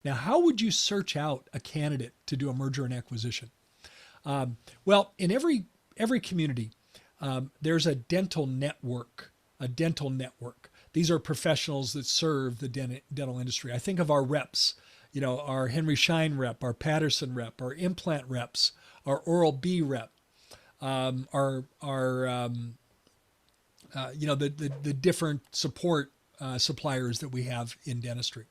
Now, how would you search out a candidate to do a merger and acquisition? Well, in every community, there's a dental network. A dental network. These are professionals that serve the dental industry. I think of our reps, our Henry Schein rep, our Patterson rep, our implant reps, our Oral B rep, our the different support suppliers that we have in dentistry.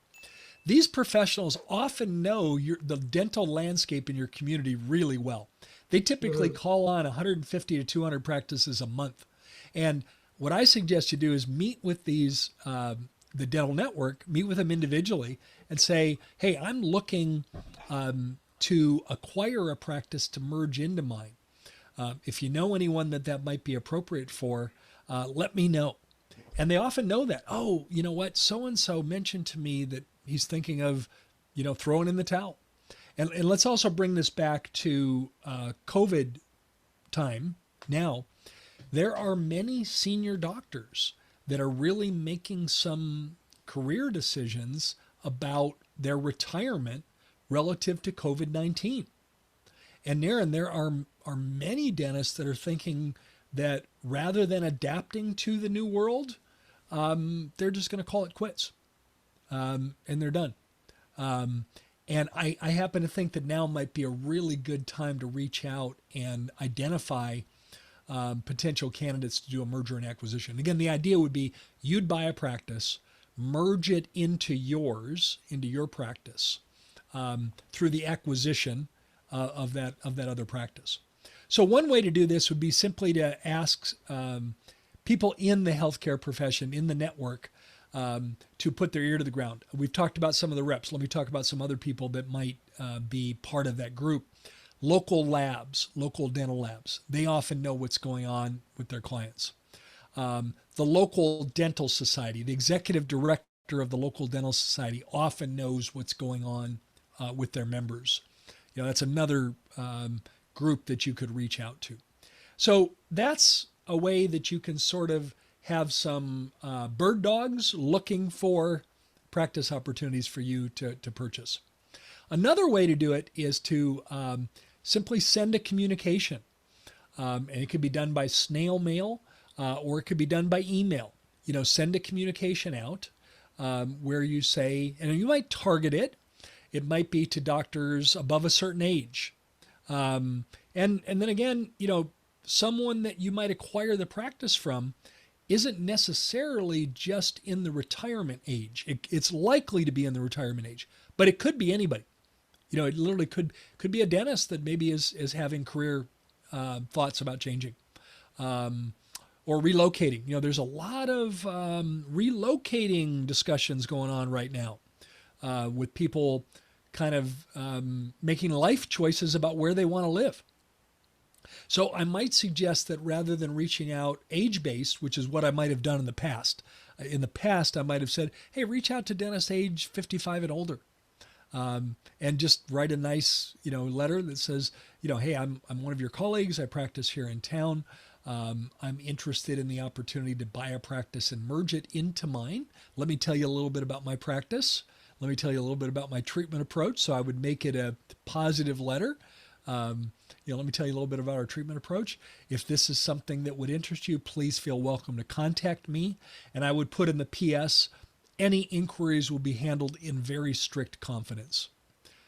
These professionals often know the dental landscape in your community really well. They typically call on 150 to 200 practices a month. And what I suggest you do is meet with the dental network, meet with them individually and say, hey, I'm looking to acquire a practice to merge into mine. If you know anyone that might be appropriate for, let me know. And they often know that, oh, you know what, so-and-so mentioned to me that he's thinking of, throwing in the towel. And let's also bring this back to COVID time now. There are many senior doctors that are really making some career decisions about their retirement relative to COVID-19. And there are many dentists that are thinking that rather than adapting to the new world, they're just going to call it quits. And they're done. And I happen to think that now might be a really good time to reach out and identify potential candidates to do a merger and acquisition. Again, the idea would be you'd buy a practice, merge it into your practice through the acquisition of that other practice. So one way to do this would be simply to ask people in the healthcare profession, in the network, to put their ear to the ground. We've talked about some of the reps. Let me talk about some other people that might be part of that group. Local labs, local dental labs, they often know what's going on with their clients. The local dental society, the executive director of the local dental society often knows what's going on with their members. That's another group that you could reach out to. So that's a way that you can sort of have some bird dogs looking for practice opportunities for you to purchase. Another way to do it is to simply send a communication. And it could be done by snail mail or it could be done by email. Send a communication out where you say, and you might target it. It might be to doctors above a certain age. And then again, someone that you might acquire the practice from isn't necessarily just in the retirement age. It's likely to be in the retirement age, but it could be anybody. It literally could be a dentist that maybe is having career thoughts about changing or relocating. There's a lot of relocating discussions going on right now with people kind of making life choices about where they want to live. So I might suggest that rather than reaching out age-based, which is what I might have done in the past, I might have said, hey, reach out to dentists age 55 and older. And just write a nice, letter that says, hey, I'm one of your colleagues. I practice here in town. I'm interested in the opportunity to buy a practice and merge it into mine. Let me tell you a little bit about my practice. Let me tell you a little bit about my treatment approach. So I would make it a positive letter. Let me tell you a little bit about our treatment approach. If this is something that would interest you, please feel welcome to contact me. And I would put in the PS, any inquiries will be handled in very strict confidence.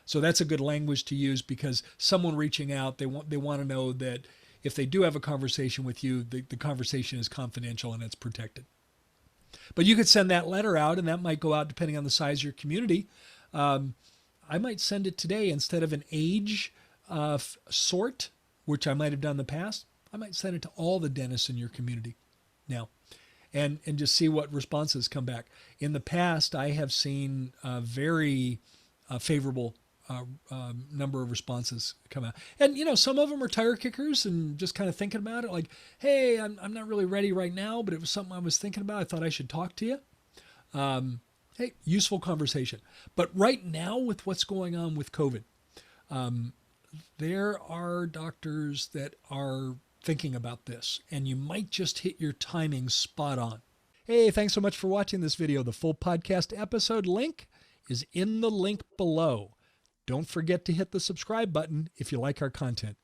So that's a good language to use because someone reaching out, they want to know that if they do have a conversation with you, the conversation is confidential and it's protected. But you could send that letter out, and that might go out depending on the size of your community. I might send it today instead of an age sort, which I might have done in the past. I might send it to all the dentists in your community now. And just see what responses come back. In the past, I have seen a very favorable number of responses come out. And, some of them are tire kickers and just kind of thinking about it like, hey, I'm not really ready right now, but it was something I was thinking about. I thought I should talk to you. Hey, useful conversation. But right now with what's going on with COVID, there are doctors that are thinking about this, and you might just hit your timing spot on. Hey, thanks so much for watching this video. The full podcast episode link is in the link below. Don't forget to hit the subscribe button if you like our content.